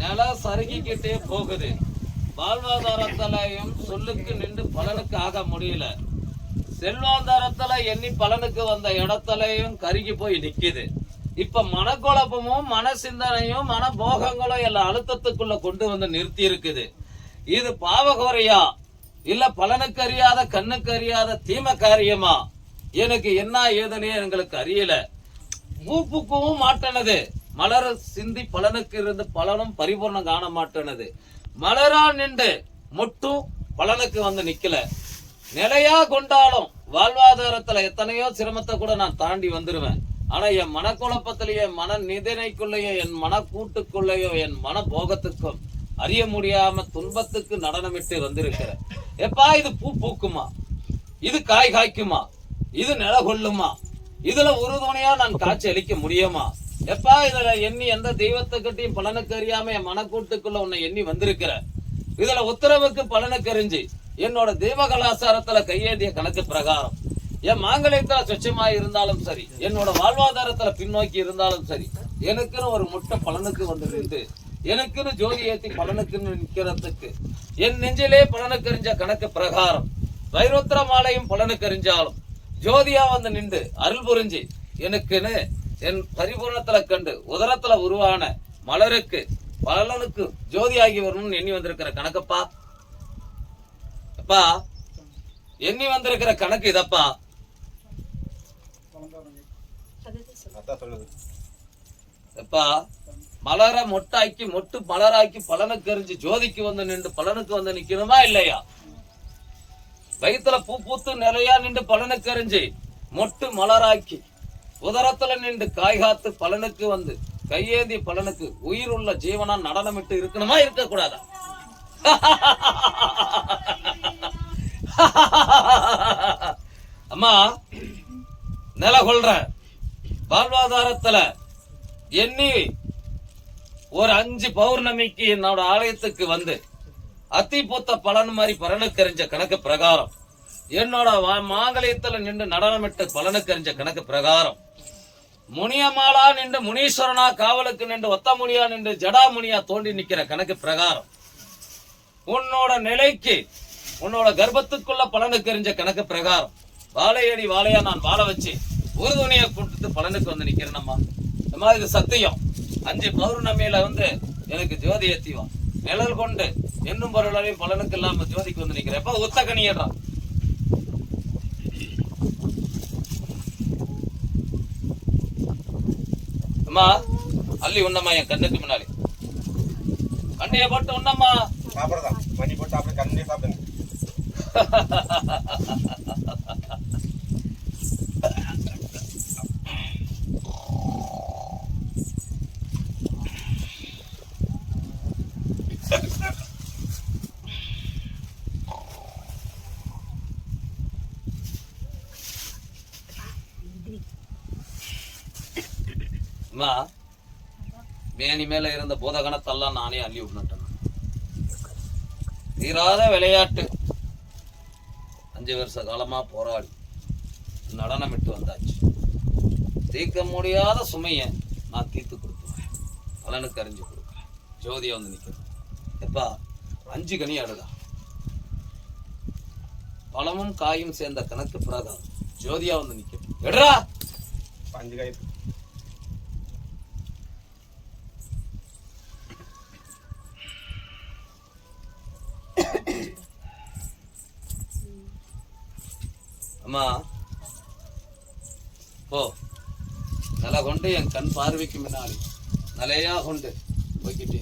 நில சருகிக்கிட்டே போகுது. வாழ்வாதாரத்திலையும் சொல்லுக்கு நின்று பலனுக்கு ஆக முடியல. செல்வாதாரத்துல எண்ணி பலனுக்கு வந்த இடத்துலயும் கருகி போய் நிக்குது. இப்ப மனக்குழப்பமும் மன சிந்தனையும் மன போகங்களும் எல்லாம் அழுத்தத்துக்குள்ள கொண்டு வந்து நிறுத்தி இருக்குது. இது பாவகோரையா இல்ல பலனுக்கு அறியாத கண்ணுக்கு அறியாத தீம காரியமா? எனக்கு என்ன ஏதுனே எங்களுக்கு அறியல. பூப்புக்கவும் மாட்டனது, மலர சிந்தி பலனுக்கு இருந்து பலனும் பரிபூர்ணம் காண மாட்டனது. மலரா நின்று மொட்டும் பலனுக்கு வந்து நிக்கல. நிலையா கொண்டாலும் வாழ்வாதாரத்துல எத்தனையோ சிரமத்தை கூட நான் தாண்டி வந்துருவேன். ஆனா என் மனக்குழப்பத்திலேயே மன நிதனைக்குள்ளேயோ என் மன கூட்டுக்குள்ளேயோ என் மன போகத்துக்கும் அறிய முடியாம துன்பத்துக்கு நடனமிட்டு வந்திருக்கிற. எப்பா இது பூ பூக்குமா? இது காய் காய்க்குமா? இது நில கொள்ளுமா? இதுல உறுதுணையா நான் காட்சி அளிக்க முடியுமா? எப்பா இதுல எண்ணி எந்த தெய்வத்தை கட்டியும் பலனுக்கு அறியாம என் மனக்கூட்டுக்குள்ள உன்னை எண்ணி வந்திருக்கிற. இதுல உத்தரவுக்கு பலனுக்கு அறிஞ்சு என்னோட தெய்வ கலாச்சாரத்துல கையேந்திய கணக்கு பிரகாரம் என் மாங்கல்யத்துல சொச்சமாய் இருந்தாலும் சரி, என்னோட வாழ்வாதாரத்துல பின்னோக்கி இருந்தாலும் சரி, எனக்குன்னு ஒரு முட்டை பலனுக்கு வந்து நின்று எனக்குன்னு ஜோதி ஏத்தி பலனுக்குன்னு நிக்கிறதுக்கு என் நெஞ்சிலே பலனுக்கு அறிஞ்ச கணக்கு பிரகாரம் வைரோத்திர மாலையும் பலனுக்கு அறிஞ்சாலும் ஜோதியா வந்து நின்று அருள் புரிஞ்சு எனக்குன்னு என் பரிபூர்ணத்துல கண்டு உதரத்துல உருவான மலருக்கு பலனுக்கு ஜோதியாகி வரணும்னு எண்ணி வந்திருக்கிற கணக்கப்பா. அப்பா எண்ணி வந்திருக்கிற கணக்கு இதப்பா. எப்பா மலர மொட்டாக்கி மொட்டு மலராக்கி பலனுக்கு எரிஞ்சு ஜோதிக்கு வந்து நின்று பலனுக்கு வந்து நிக்கணுமா இல்லையா? வயிற்றுல பூ பூத்து நிலையா நின்று பலனுக்கு எரிஞ்சு மொட்டு மலராக்கி உதரத்துல நின்று காய்காத்து பலனுக்கு வந்து கையேந்தி பலனுக்கு உயிர் உள்ள ஜீவனா நடனமிட்டு இருக்கணுமா இருக்க கூடாதா? அம்மா நில கொள்ற வாழ்வாதாரத்துல எண்ணி ஒரு 5 பௌர்ணமிக்கு என்னோட ஆலயத்துக்கு வந்து அத்தி பூத்த பலன் மாதிரி பலனுக்கு அறிஞ்ச கணக்கு பிரகாரம் என்னோட மாங்கல்யத்துல நின்று நடனமிட்டு பலனுக்கு அறிஞ்ச கணக்கு பிரகாரம் முனியமாலா நின்று முனீஸ்வரனா காவலுக்கு நின்று ஒத்த முனியா நின்று ஜடா முனியா தோண்டி நிக்கிற கணக்கு பிரகாரம் உன்னோட நிலைக்கு உன்னோட கர்ப்பத்துக்குள்ள பலனுக்கு எரிஞ்ச கணக்கு பிரகாரம் வாழையடி வாழையா நான் வாழ வச்சு ஒரு துணியை கொடுத்து பலனுக்கு வந்து நிக்கிறேனம்மா. இந்த மாதிரி சத்தியம் 5 பௌர்ணமியில வந்து எனக்கு ஜோதி ஏத்திவா நிழல் கொண்டு என்னும் பொருளையும் பலனுக்கு இல்லாம ஜோதிக்கு வந்து நிக்கிறேன். எப்ப ஒத்த கணியடா அம்மா அள்ளி உண்ணம்மா என் கண்ணுக்கு முன்னாடி கண்ணைய போட்டு உண்ணம்மா. சாப்பிடலாம் மணி போட்டு சாப்பிட கண்ணே சாப்பிடுங்க. அம்மா மேனி மேல இருந்த போதகணத்தெல்லாம் நானே அள்ளி விட்டுட்டேன். தீராத விளையாட்டு 5 வருஷ காலமா போராடி நடனமிட்டு வந்தாச்சு. தீர்க்க முடியாத சுமைய நான் தீர்த்து கொடுத்துருவேன், பலனுக்கு அறிஞ்சு கொடுக்குறேன். ஜோதியா வந்து நிற்கிறேன். எப்பா 5 கனி அடுதா பழமும் காயும் சேர்ந்த கணக்கு பிரகாரம் ஜோதியா வந்து நிற்கிறேன். எடுறா 5 காய் அம்மா போ. நல்லா கொண்டு என் கண் பார்வைக்கு முன்னாடி நிலையா கொண்டு போய்கிட்டே